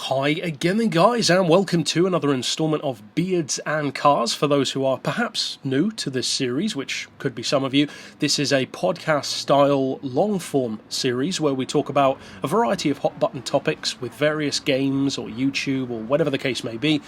Hi again then guys, and welcome to another installment of Beards and Cars. For those who are perhaps new to this series, which could be some of you, this is a podcast style long form series where we talk about a variety of hot button topics with various games or YouTube or whatever the case may be.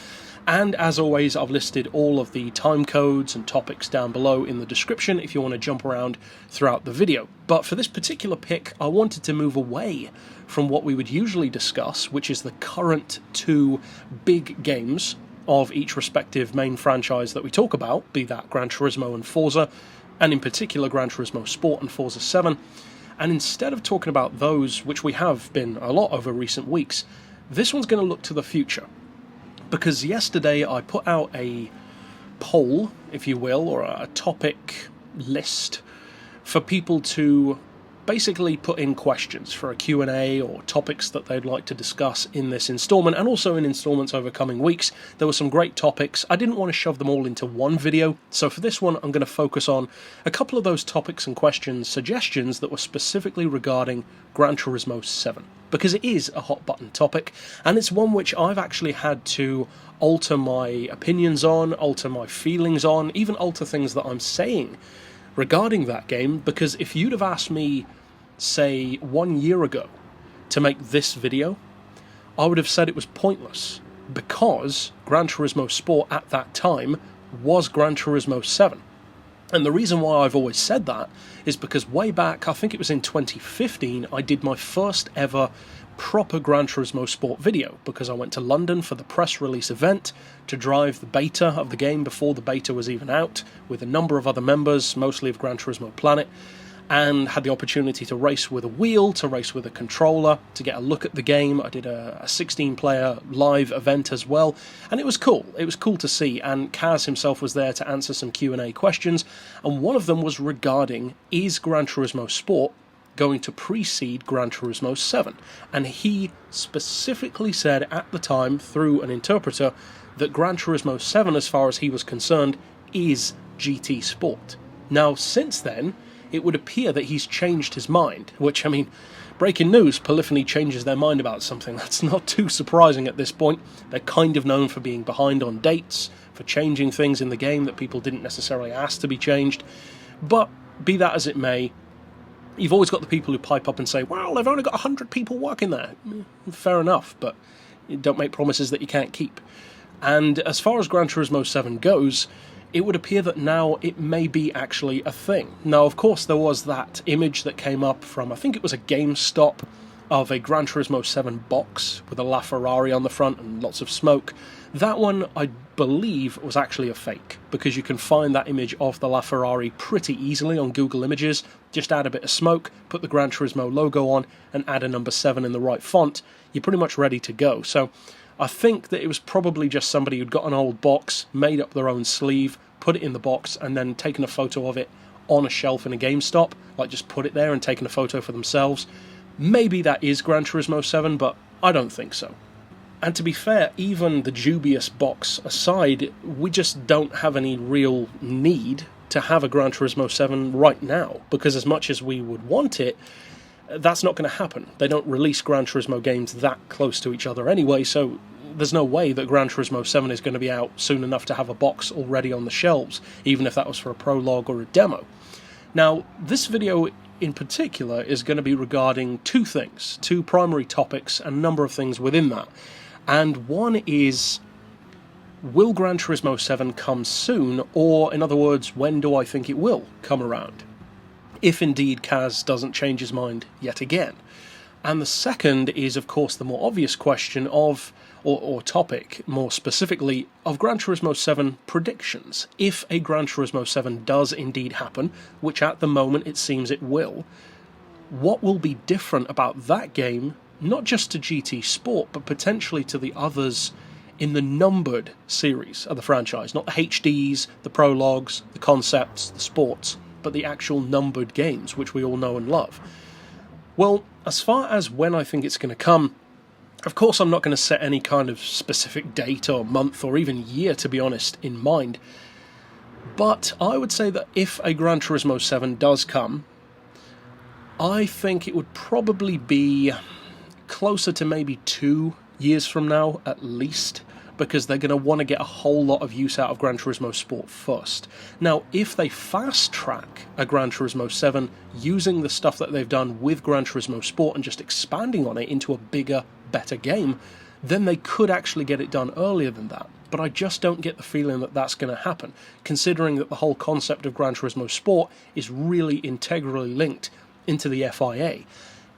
And as always, I've listed all of the time codes and topics down below in the description if you want to jump around throughout the video. But for this particular pick, I wanted to move away from what we would usually discuss, which is the current two big games of each respective main franchise that we talk about, be that Gran Turismo and Forza, and in particular Gran Turismo Sport and Forza 7. And instead of talking about those, which we have been a lot over recent weeks, this one's going to look to the future. Because yesterday I put out a poll, if you will, or a topic list for people to basically put in questions for a Q&A or topics that they'd like to discuss in this installment, and also in installments over coming weeks. There were some great topics. I didn't want to shove them all into one video, so for this one I'm going to focus on a couple of those topics and questions, suggestions that were specifically regarding Gran Turismo 7. Because it is a hot button topic, and it's one which I've actually had to alter my opinions on, alter my feelings on, even alter things that I'm saying regarding that game, because if you'd have asked me, say, 1 year ago to make this video, I would have said it was pointless, because Gran Turismo Sport at that time was Gran Turismo 7. And the reason why I've always said that is because way back, I think it was in 2015, I did my first ever proper Gran Turismo Sport video, because I went to London for the press release event to drive the beta of the game before the beta was even out, with a number of other members, mostly of Gran Turismo Planet, and had the opportunity to race with a wheel, to race with a controller, to get a look at the game. I did a 16-player live event as well, and it was cool. It was cool to see, and Kaz himself was there to answer some Q&A questions, and one of them was regarding, is Gran Turismo Sport going to precede Gran Turismo 7? And he specifically said at the time, through an interpreter, that Gran Turismo 7, as far as he was concerned, is GT Sport. Now, since then, it would appear that he's changed his mind, which, I mean, breaking news, Polyphony changes their mind about something. That's not too surprising at this point. They're kind of known for being behind on dates, for changing things in the game that people didn't necessarily ask to be changed. But be that as it may, you've always got the people who pipe up and say, well, they've only got 100 people working there. Fair enough, but you don't make promises that you can't keep. And as far as Gran Turismo 7 goes, it would appear that now it may be actually a thing. Now, of course, there was that image that came up from, I think it was a GameStop, of a Gran Turismo 7 box with a LaFerrari on the front and lots of smoke. That one, I believe, was actually a fake, because you can find that image of the LaFerrari pretty easily on Google Images. Just add a bit of smoke, put the Gran Turismo logo on, and add a number 7 in the right font. You're pretty much ready to go. So I think that it was probably just somebody who'd got an old box, made up their own sleeve, put it in the box, and then taken a photo of it on a shelf in a GameStop, like just put it there and taken a photo for themselves. Maybe that is Gran Turismo 7, but I don't think so. And to be fair, even the dubious box aside, we just don't have any real need to have a Gran Turismo 7 right now, because as much as we would want it, that's not going to happen. They don't release Gran Turismo games that close to each other anyway, so there's no way that Gran Turismo 7 is going to be out soon enough to have a box already on the shelves, even if that was for a prologue or a demo. Now, this video in particular is going to be regarding two things, two primary topics, and a number of things within that. And one is, will Gran Turismo 7 come soon, or in other words, when do I think it will come around? If indeed Kaz doesn't change his mind yet again. And the second is, of course, the more obvious question of, or topic, more specifically, of Gran Turismo 7 predictions. If a Gran Turismo 7 does indeed happen, which at the moment it seems it will, what will be different about that game, not just to GT Sport, but potentially to the others in the numbered series of the franchise? Not the HDs, the prologues, the concepts, the sports, but the actual numbered games, which we all know and love. Well, as far as when I think it's going to come, of course I'm not going to set any kind of specific date or month or even year, to be honest, in mind. But I would say that if a Gran Turismo 7 does come, I think it would probably be closer to maybe 2 years from now, at least, because they're going to want to get a whole lot of use out of Gran Turismo Sport first. Now, if they fast-track a Gran Turismo 7 using the stuff that they've done with Gran Turismo Sport and just expanding on it into a bigger, better game, then they could actually get it done earlier than that. But I just don't get the feeling that that's going to happen, considering that the whole concept of Gran Turismo Sport is really integrally linked into the FIA.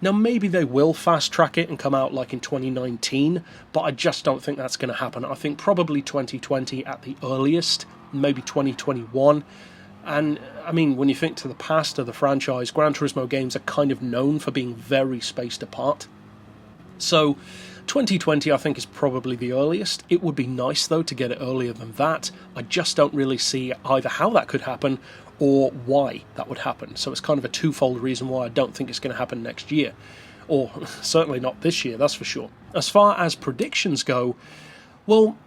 Now, maybe they will fast-track it and come out like in 2019, but I just don't think that's going to happen. I think probably 2020 at the earliest, maybe 2021. And, I mean, when you think to the past of the franchise, Gran Turismo games are kind of known for being very spaced apart. So, 2020 I think is probably the earliest. It would be nice, though, to get it earlier than that. I just don't really see either how that could happen or why that would happen. So it's kind of a twofold reason why I don't think it's going to happen next year. Or certainly not this year, that's for sure. As far as predictions go, well,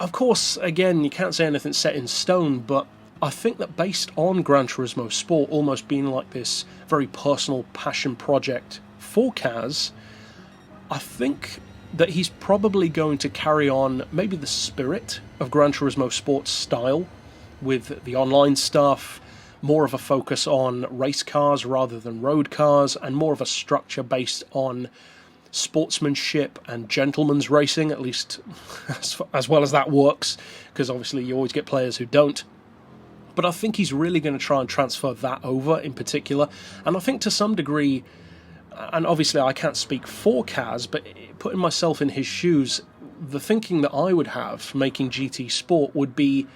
of course, again, you can't say anything set in stone, but I think that based on Gran Turismo Sport almost being like this very personal passion project for Kaz, I think that he's probably going to carry on maybe the spirit of Gran Turismo Sport's style, with the online stuff, more of a focus on race cars rather than road cars, and more of a structure based on sportsmanship and gentleman's racing, at least as well as that works, because obviously you always get players who don't. But I think he's really going to try and transfer that over in particular, and I think to some degree, and obviously I can't speak for Kaz, but putting myself in his shoes, the thinking that I would have making GT Sport would be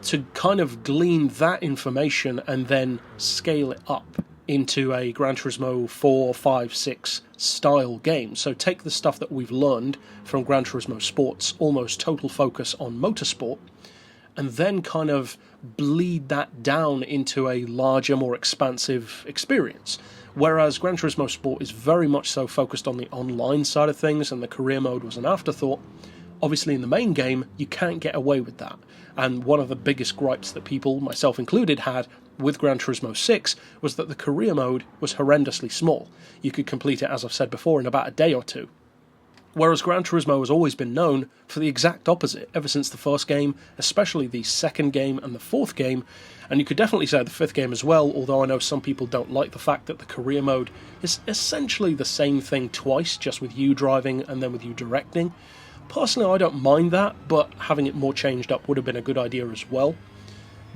to kind of glean that information and then scale it up into a Gran Turismo 4, 5, 6 style game. So take the stuff that we've learned from Gran Turismo Sport's almost total focus on motorsport, and then kind of bleed that down into a larger, more expansive experience. Whereas Gran Turismo Sport is very much so focused on the online side of things, and the career mode was an afterthought. Obviously in the main game, you can't get away with that. And one of the biggest gripes that people, myself included, had with Gran Turismo 6 was that the career mode was horrendously small. You could complete it, as I've said before, in about a day or two. Whereas Gran Turismo has always been known for the exact opposite, ever since the first game, especially the second game and the fourth game, and you could definitely say the fifth game as well, although I know some people don't like the fact that the career mode is essentially the same thing twice, just with you driving and then with you directing. Personally, I don't mind that, but having it more changed up would have been a good idea as well.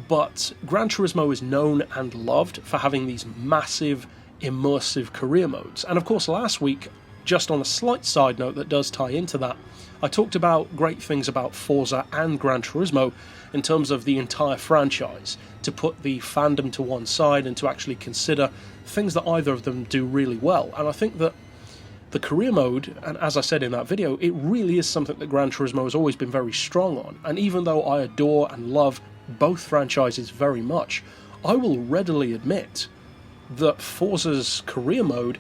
But Gran Turismo is known and loved for having these massive, immersive career modes. And of course, last week, just on a slight side note that does tie into that, I talked about great things about Forza and Gran Turismo in terms of the entire franchise, to put the fandom to one side and to actually consider things that either of them do really well. And I think that the career mode, and as I said in that video, it really is something that Gran Turismo has always been very strong on. And even though I adore and love both franchises very much, I will readily admit that Forza's career mode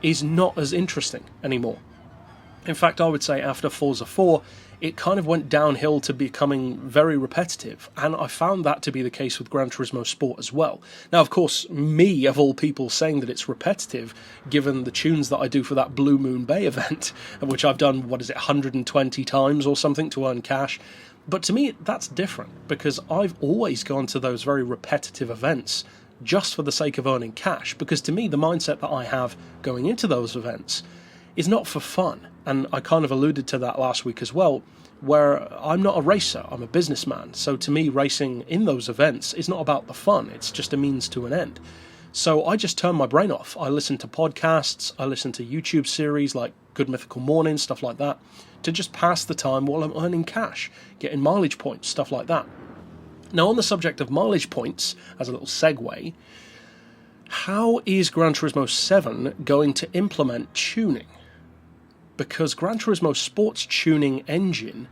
is not as interesting anymore. In fact, I would say after Forza 4, it kind of went downhill to becoming very repetitive, and I found that to be the case with Gran Turismo Sport as well. Now, of course, me, of all people, saying that it's repetitive, given the tunes that I do for that Blue Moon Bay event, which I've done, 120 times or something to earn cash, but to me, that's different, because I've always gone to those very repetitive events just for the sake of earning cash, because to me, the mindset that I have going into those events is not for fun. And I kind of alluded to that last week as well, where I'm not a racer, I'm a businessman. So to me, racing in those events is not about the fun, it's just a means to an end. So I just turn my brain off. I listen to podcasts, I listen to YouTube series like Good Mythical Morning, stuff like that, to just pass the time while I'm earning cash, getting mileage points, stuff like that. Now, on the subject of mileage points, as a little segue, how is Gran Turismo 7 going to implement tuning? Because Gran Turismo Sport's tuning engine,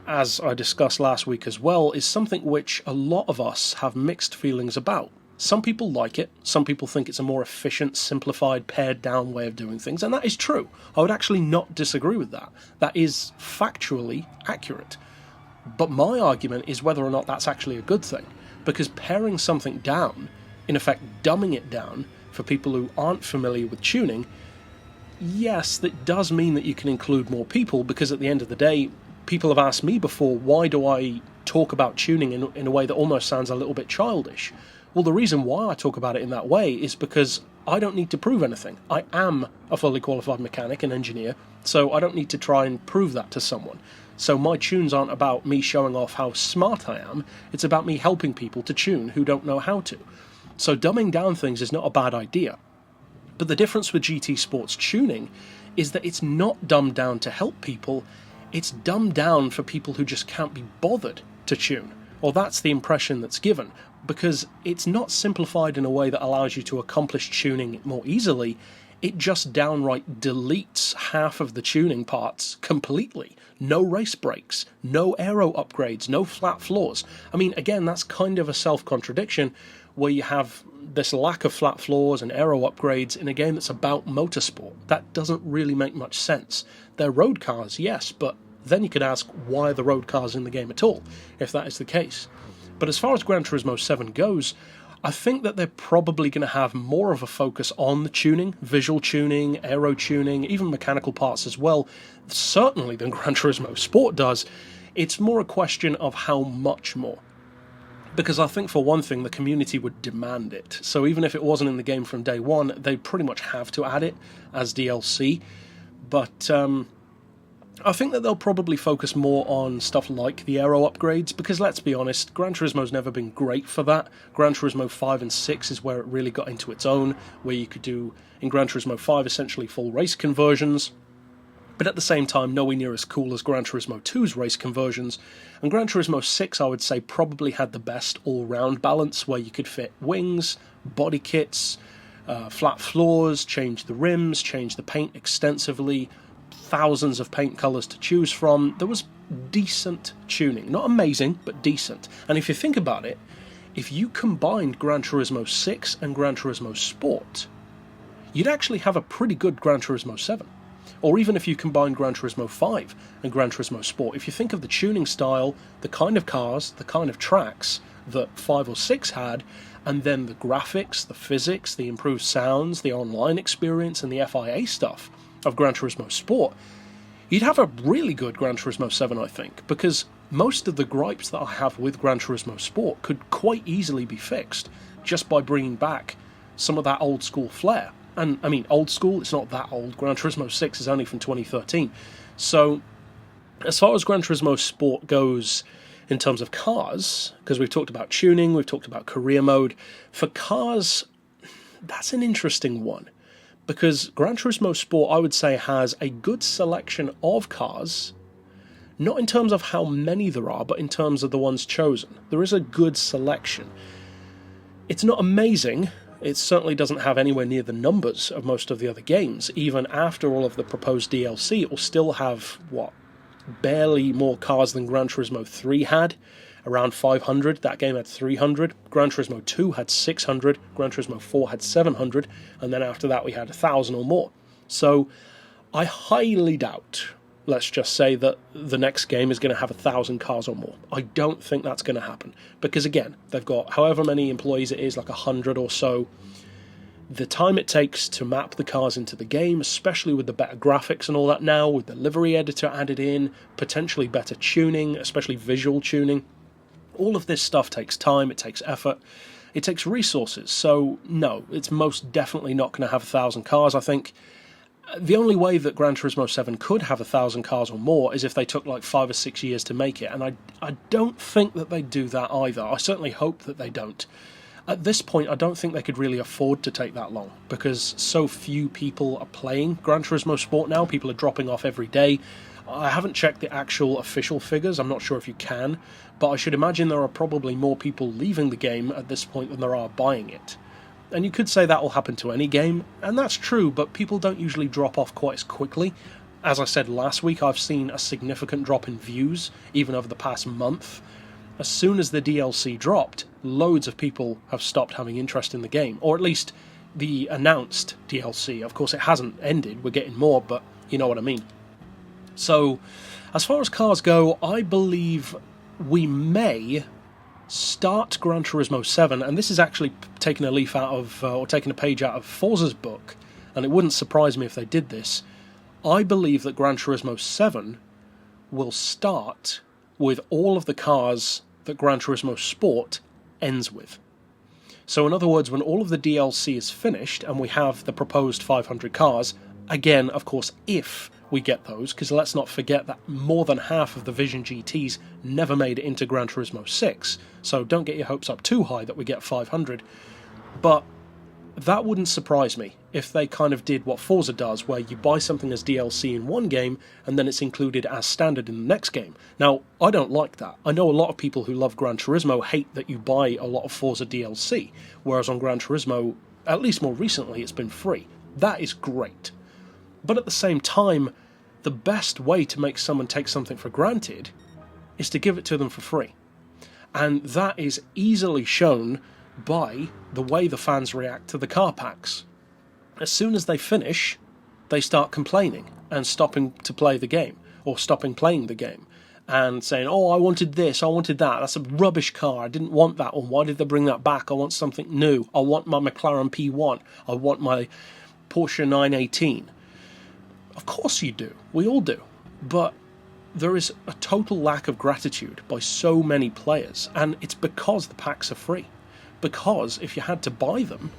as I discussed last week as well, is something which a lot of us have mixed feelings about. Some people like it, some people think it's a more efficient, simplified, pared down way of doing things, and that is true. I would actually not disagree with that. That is factually accurate. But my argument is whether or not that's actually a good thing, because paring something down, in effect dumbing it down, for people who aren't familiar with tuning, yes, that does mean that you can include more people, because at the end of the day, people have asked me before, why do I talk about tuning in a way that almost sounds a little bit childish? Well, the reason why I talk about it in that way is because I don't need to prove anything. I am a fully qualified mechanic and engineer, so I don't need to try and prove that to someone. So my tunes aren't about me showing off how smart I am, it's about me helping people to tune who don't know how to. So dumbing down things is not a bad idea. But the difference with GT Sports tuning is that it's not dumbed down to help people, it's dumbed down for people who just can't be bothered to tune. Or that's the impression that's given, because it's not simplified in a way that allows you to accomplish tuning more easily. It just downright deletes half of the tuning parts completely. No race brakes, no aero upgrades, no flat floors. I mean, again, that's kind of a self-contradiction, where you have this lack of flat floors and aero upgrades in a game that's about motorsport. That doesn't really make much sense. They're road cars, yes, but then you could ask, why are the road cars in the game at all, if that is the case? But as far as Gran Turismo 7 goes, I think that they're probably going to have more of a focus on the tuning, visual tuning, aero tuning, even mechanical parts as well, certainly than Gran Turismo Sport does. It's more a question of how much more. Because I think, for one thing, the community would demand it. So even if it wasn't in the game from day one, they pretty much have to add it as DLC. But I think that they'll probably focus more on stuff like the aero upgrades, because let's be honest, Gran Turismo's never been great for that. Gran Turismo 5 and 6 is where it really got into its own, where you could do, in Gran Turismo 5, essentially full race conversions, but at the same time nowhere near as cool as Gran Turismo 2's race conversions. And Gran Turismo 6, I would say, probably had the best all-round balance, where you could fit wings, body kits, flat floors, change the rims, change the paint extensively, thousands of paint colours to choose from. There was decent tuning. Not amazing, but decent. And if you think about it, if you combined Gran Turismo 6 and Gran Turismo Sport, you'd actually have a pretty good Gran Turismo 7. Or even if you combine Gran Turismo 5 and Gran Turismo Sport, if you think of the tuning style, the kind of cars, the kind of tracks that 5 or 6 had, and then the graphics, the physics, the improved sounds, the online experience, and the FIA stuff of Gran Turismo Sport, you'd have a really good Gran Turismo 7, I think, because most of the gripes that I have with Gran Turismo Sport could quite easily be fixed just by bringing back some of that old school flair. And I mean, old school, it's not that old. Gran Turismo 6 is only from 2013. So as far as Gran Turismo Sport goes in terms of cars, because we've talked about tuning, we've talked about career mode, for cars, that's an interesting one. Because Gran Turismo Sport, I would say, has a good selection of cars, not in terms of how many there are, but in terms of the ones chosen. There is a good selection. It's not amazing. It certainly doesn't have anywhere near the numbers of most of the other games. Even after all of the proposed DLC, it will still have, barely more cars than Gran Turismo 3 had. Around 500, that game had 300, Gran Turismo 2 had 600, Gran Turismo 4 had 700, and then after that we had 1,000 or more. So I highly doubt, let's just say, that the next game is going to have 1,000 cars or more. I don't think that's going to happen, because again, they've got however many employees it is, like 100 or so. The time it takes to map the cars into the game, especially with the better graphics and all that now, with the livery editor added in, potentially better tuning, especially visual tuning, all of this stuff takes time, it takes effort, it takes resources. So no, it's most definitely not going to have 1,000 cars. I think the only way that Gran Turismo 7 could have 1,000 cars or more is if they took like 5 or 6 years to make it, and I don't think that they do that either. I certainly hope that they don't. At this point, I don't think they could really afford to take that long, because so few people are playing Gran Turismo Sport now. People are dropping off every day. I haven't checked the actual official figures, I'm not sure if you can, but I should imagine there are probably more people leaving the game at this point than there are buying it. And you could say that will happen to any game, and that's true, but people don't usually drop off quite as quickly. As I said last week, I've seen a significant drop in views, even over the past month. As soon as the DLC dropped, loads of people have stopped having interest in the game, or at least the announced DLC. Of course, it hasn't ended, we're getting more, but you know what I mean. So, as far as cars go, I believe we may start Gran Turismo 7, and this is actually taking a leaf out of, or taking a page out of Forza's book, and it wouldn't surprise me if they did this, I believe that Gran Turismo 7 will start with all of the cars that Gran Turismo Sport ends with. So in other words, when all of the DLC is finished and we have the proposed 500 cars, again, of course, if we get those, because let's not forget that more than half of the Vision GTs never made it into Gran Turismo 6, so don't get your hopes up too high that we get 500, but that wouldn't surprise me if they kind of did what Forza does, where you buy something as DLC in one game and then it's included as standard in the next game. Now, I don't like that. I know a lot of people who love Gran Turismo hate that you buy a lot of Forza DLC, whereas on Gran Turismo, at least more recently, it's been free. That is great. But at the same time, the best way to make someone take something for granted is to give it to them for free. And that is easily shown by the way the fans react to the car packs. As soon as they finish, they start complaining and stopping to play the game, or stopping playing the game, and saying, oh, I wanted this, I wanted that, that's a rubbish car, I didn't want that one, why did they bring that back, I want something new, I want my McLaren P1, I want my Porsche 918. Of course you do, we all do, but there is a total lack of gratitude by so many players, and it's because the packs are free. Because if you had to buy them,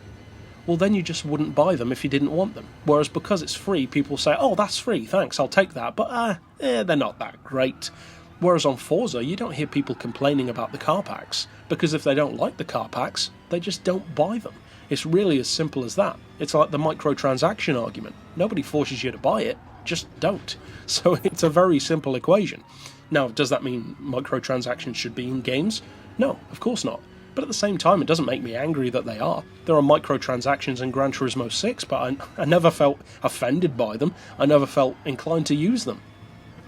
well then you just wouldn't buy them if you didn't want them. Whereas because it's free, people say, oh, that's free, thanks, I'll take that, but they're not that great. Whereas on Forza, you don't hear people complaining about the car packs, because if they don't like the car packs, they just don't buy them. It's really as simple as that. It's like the microtransaction argument. Nobody forces you to buy it, just don't. So it's a very simple equation. Now, does that mean microtransactions should be in games? No, of course not. But at the same time, it doesn't make me angry that they are. There are microtransactions in Gran Turismo 6, but I never felt offended by them. I never felt inclined to use them.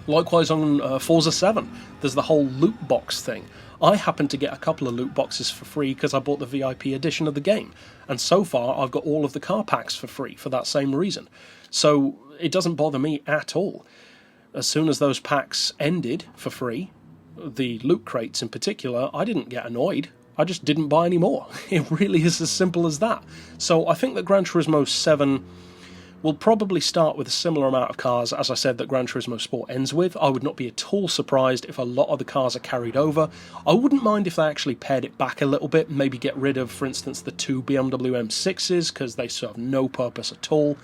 Likewise on Forza 7, there's the whole loot box thing. I happened to get a couple of loot boxes for free because I bought the VIP edition of the game. And so far, I've got all of the car packs for free for that same reason. So it doesn't bother me at all. As soon as those packs ended for free, the loot crates in particular, I didn't get annoyed. I just didn't buy any more. It really is as simple as that. So I think that Gran Turismo 7 will probably start with a similar amount of cars, as I said, that Gran Turismo Sport ends with. I would not be at all surprised if a lot of the cars are carried over. I wouldn't mind if they actually pared it back a little bit, maybe get rid of, for instance, the 2 BMW M6s, because they serve no purpose at all.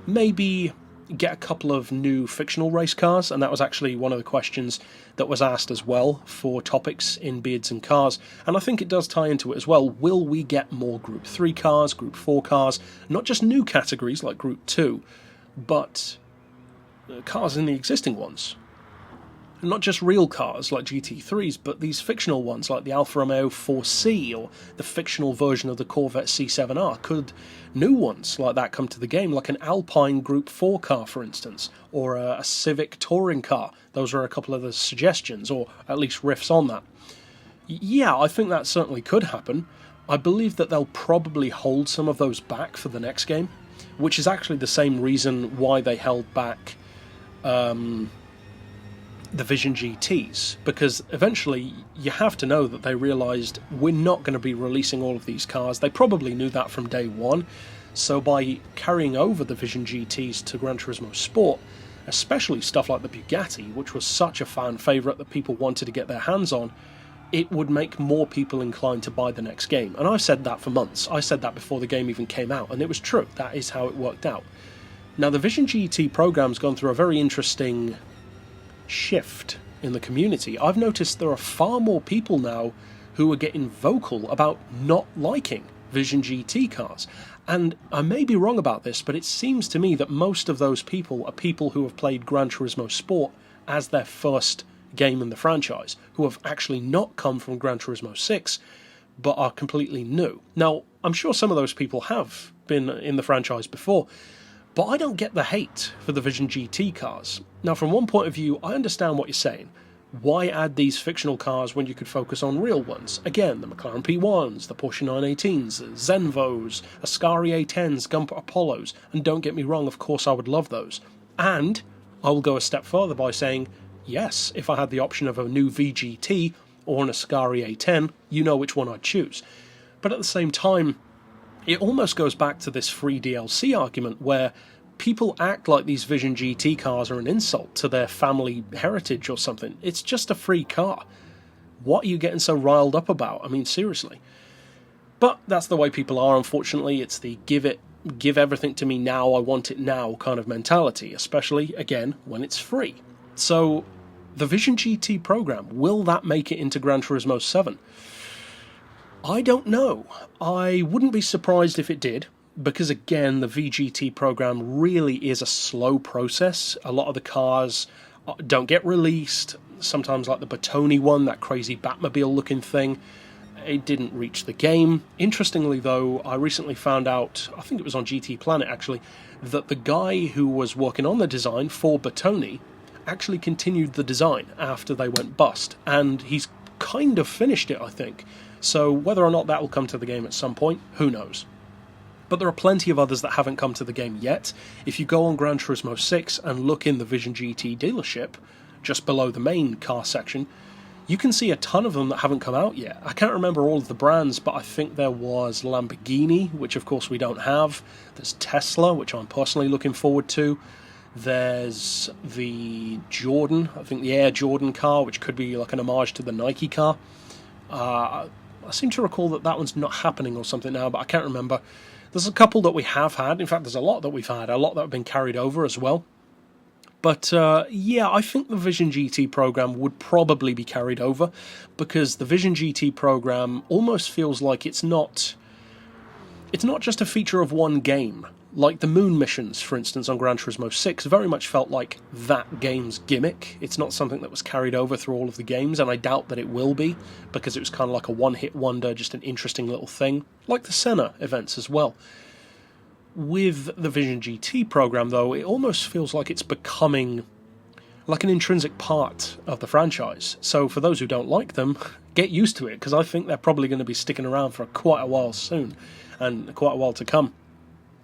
Maybe get a couple of new fictional race cars, and that was actually one of the questions that was asked as well for topics in Beards and Cars, and I think it does tie into it as well. Will we get more Group 3 cars, Group 4 cars, not just new categories like Group 2, but cars in the existing ones? Not just real cars like GT3s, but these fictional ones like the Alfa Romeo 4C or the fictional version of the Corvette C7R. Could new ones like that come to the game, like an Alpine Group 4 car, for instance, or a Civic touring car? Those are a couple of the suggestions, or at least riffs on that. Yeah, I think that certainly could happen. I believe that they'll probably hold some of those back for the next game, which is actually the same reason why they held back the Vision GTs, because eventually you have to know that they realised we're not going to be releasing all of these cars. They probably knew that from day one, so by carrying over the Vision GTs to Gran Turismo Sport, especially stuff like the Bugatti, which was such a fan favourite that people wanted to get their hands on, it would make more people inclined to buy the next game. And I've said that for months. I said that before the game even came out, and it was true. That is how it worked out. Now, the Vision GT program's gone through a very interesting shift in the community. I've noticed there are far more people now who are getting vocal about not liking Vision GT cars. And I may be wrong about this, but it seems to me that most of those people are people who have played Gran Turismo Sport as their first game in the franchise, who have actually not come from Gran Turismo 6, but are completely new. Now, I'm sure some of those people have been in the franchise before, but I don't get the hate for the Vision GT cars. Now, from one point of view, I understand what you're saying. Why add these fictional cars when you could focus on real ones? Again, the McLaren P1s, the Porsche 918s, Zenvos, Ascari A10s, Gump Apollos, and don't get me wrong, of course I would love those. And I will go a step further by saying, yes, if I had the option of a new VGT or an Ascari A10, you know which one I'd choose. But at the same time, it almost goes back to this free DLC argument where people act like these Vision GT cars are an insult to their family heritage or something. It's just a free car. What are you getting so riled up about? I mean, seriously. But that's the way people are, unfortunately. It's the give everything to me now, I want it now kind of mentality, especially, again, when it's free. So, the Vision GT program, will that make it into Gran Turismo 7? I don't know. I wouldn't be surprised if it did, because again, the VGT program really is a slow process. A lot of the cars don't get released. Sometimes like the Bertoni one, that crazy Batmobile looking thing, it didn't reach the game. Interestingly though, I recently found out, I think it was on GT Planet actually, that the guy who was working on the design for Bertoni actually continued the design after they went bust, and he's kind of finished it, I think. So whether or not that will come to the game at some point, who knows. But there are plenty of others that haven't come to the game yet. If you go on Gran Turismo 6 and look in the Vision GT dealership, just below the main car section, you can see a ton of them that haven't come out yet. I can't remember all of the brands, but I think there was Lamborghini, which of course we don't have. There's Tesla, which I'm personally looking forward to. There's the Jordan, I think the Air Jordan car, which could be like an homage to the Nike car. I seem to recall that one's not happening or something now, but I can't remember. There's a couple that we have had. In fact, there's a lot that we've had, a lot that have been carried over as well. But yeah, I think the Vision GT program would probably be carried over, because the Vision GT program almost feels like it's not just a feature of one game. Like the moon missions, for instance, on Gran Turismo 6 very much felt like that game's gimmick. It's not something that was carried over through all of the games, and I doubt that it will be, because it was kind of like a one-hit wonder, just an interesting little thing, like the Senna events as well. With the Vision GT program, though, it almost feels like it's becoming like an intrinsic part of the franchise. So for those who don't like them, get used to it, because I think they're probably going to be sticking around for quite a while soon, and quite a while to come.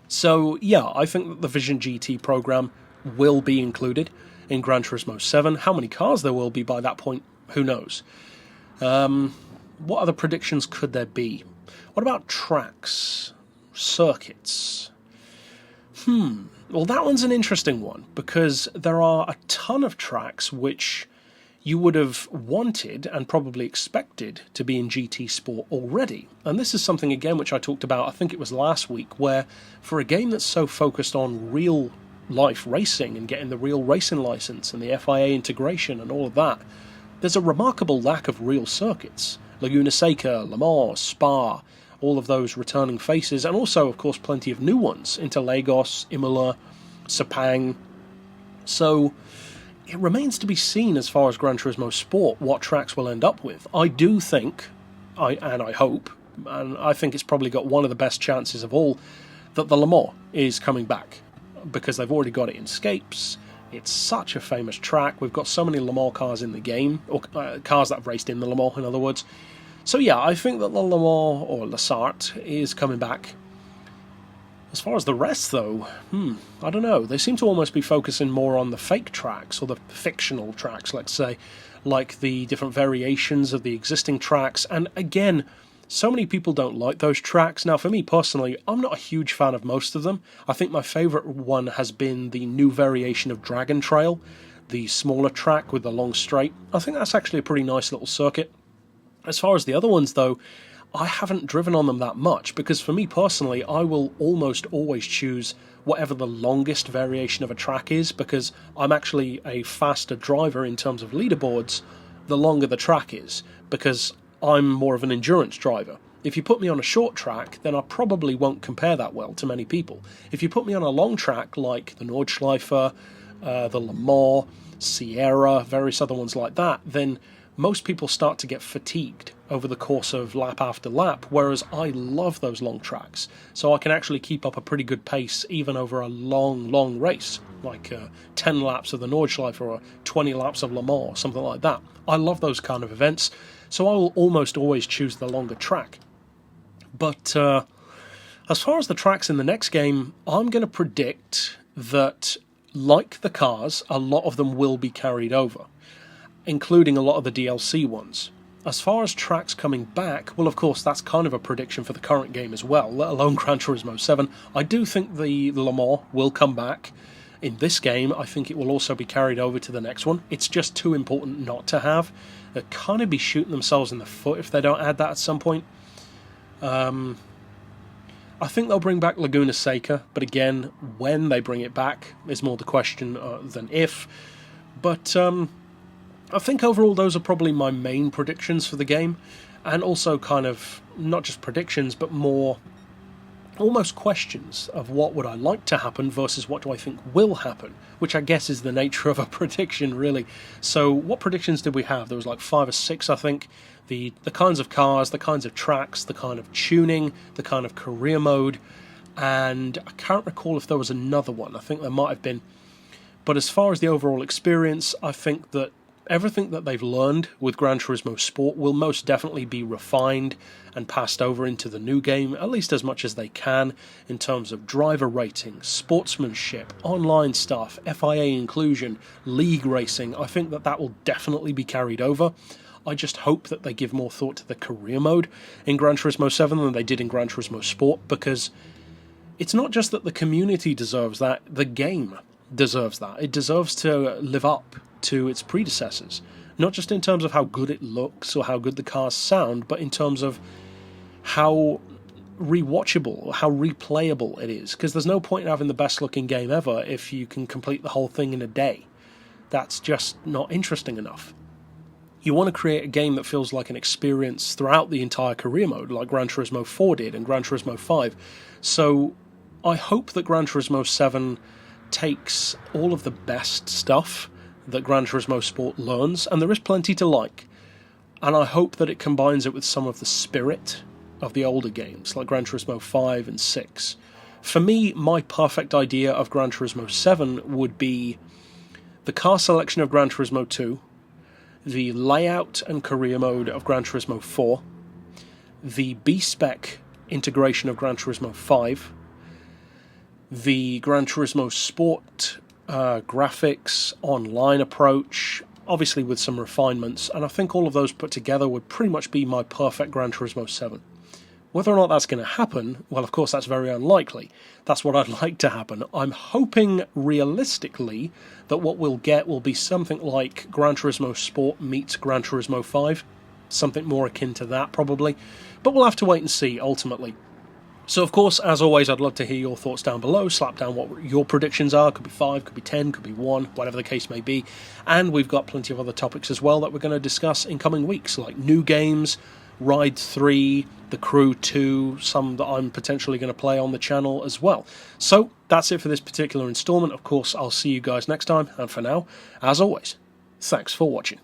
So yeah, I think that the Vision GT program will be included in Gran Turismo 7. How many cars there will be by that point, who knows? What other predictions could there be? What about tracks? Circuits? Well, that one's an interesting one, because there are a ton of tracks which you would have wanted and probably expected to be in GT Sport already. And this is something, again, which I talked about, I think it was last week, where for a game that's so focused on real-life racing and getting the real racing license and the FIA integration and all of that, there's a remarkable lack of real circuits. Laguna Seca, Le Mans, Spa, all of those returning faces, and also, of course, plenty of new ones, Interlagos, Imola, Sepang. So it remains to be seen as far as Gran Turismo Sport what tracks will end up with. I do think, I hope, and I think it's probably got one of the best chances of all, that the Le Mans is coming back, because they've already got it in Scapes. It's such a famous track. We've got so many Le Mans cars in the game, or cars that have raced in the Le Mans, in other words. So yeah, I think that the Le Mans, or Le Sart, is coming back. As far as the rest, though, I don't know. They seem to almost be focusing more on the fake tracks, or the fictional tracks, let's say, like the different variations of the existing tracks. And again, so many people don't like those tracks. Now, for me personally, I'm not a huge fan of most of them. I think my favourite one has been the new variation of Dragon Trail, the smaller track with the long straight. I think that's actually a pretty nice little circuit. As far as the other ones, though, I haven't driven on them that much, because for me personally, I will almost always choose whatever the longest variation of a track is, because I'm actually a faster driver in terms of leaderboards the longer the track is, because I'm more of an endurance driver. If you put me on a short track, then I probably won't compare that well to many people. If you put me on a long track like the Nordschleife, the Le Mans, Sierra, various other ones like that, then most people start to get fatigued over the course of lap after lap, whereas I love those long tracks, so I can actually keep up a pretty good pace even over a long race, like 10 laps of the Nordschleife or 20 laps of Le Mans, or something like that. I love those kind of events, so I will almost always choose the longer track. But as far as the tracks in the next game, I'm going to predict that, like the cars, a lot of them will be carried over, including a lot of the DLC ones. as far as tracks coming back, well, of course, that's kind of a prediction for the current game as well, let alone Gran Turismo 7. I do think the Le Mans will come back in this game. I think it will also be carried over to the next one. It's just too important not to have. They'll kind of be shooting themselves in the foot if they don't add that at some point. I think they'll bring back Laguna Seca, but again, when they bring it back is more the question than if. But I think overall those are probably my main predictions for the game, and also kind of not just predictions, but more almost questions of what would I like to happen versus what do I think will happen, which I guess is the nature of a prediction, really. So what predictions did we have? There was like 5 or 6, I think. The kinds of cars, the kinds of tracks, the kind of tuning, the kind of career mode, and I can't recall if there was another one. I think there might have been. But as far as the overall experience, I think that everything that they've learned with Gran Turismo Sport will most definitely be refined and passed over into the new game, at least as much as they can, in terms of driver rating, sportsmanship, online stuff, FIA inclusion, league racing. I think that that will definitely be carried over. I just hope that they give more thought to the career mode in Gran Turismo 7 than they did in Gran Turismo Sport, because it's not just that the community deserves that, the game deserves that. It deserves to live up to its predecessors, not just in terms of how good it looks or how good the cars sound, but in terms of how rewatchable, how replayable it is, because there's no point in having the best looking game ever if you can complete the whole thing in a day. That's just not interesting enough. You want to create a game that feels like an experience throughout the entire career mode, like Gran Turismo 4 did and Gran Turismo 5. So I hope that Gran Turismo 7 takes all of the best stuff that Gran Turismo Sport learns, and there is plenty to like. And I hope that it combines it with some of the spirit of the older games, like Gran Turismo 5 and 6. For me, my perfect idea of Gran Turismo 7 would be the car selection of Gran Turismo 2, the layout and career mode of Gran Turismo 4, the B-Spec integration of Gran Turismo 5, the Gran Turismo Sport graphics, online approach, obviously with some refinements, and I think all of those put together would pretty much be my perfect Gran Turismo 7. Whether or not that's going to happen, well, of course, that's very unlikely. That's what I'd like to happen. I'm hoping, realistically, that what we'll get will be something like Gran Turismo Sport meets Gran Turismo 5. Something more akin to that, probably. But we'll have to wait and see, ultimately. So, of course, as always, I'd love to hear your thoughts down below. Slap down what your predictions are. Could be 5, could be 10, could be 1, whatever the case may be. And we've got plenty of other topics as well that we're going to discuss in coming weeks, like new games, Ride 3, The Crew 2, some that I'm potentially going to play on the channel as well. So, that's it for this particular installment. Of course, I'll see you guys next time. And for now, as always, thanks for watching.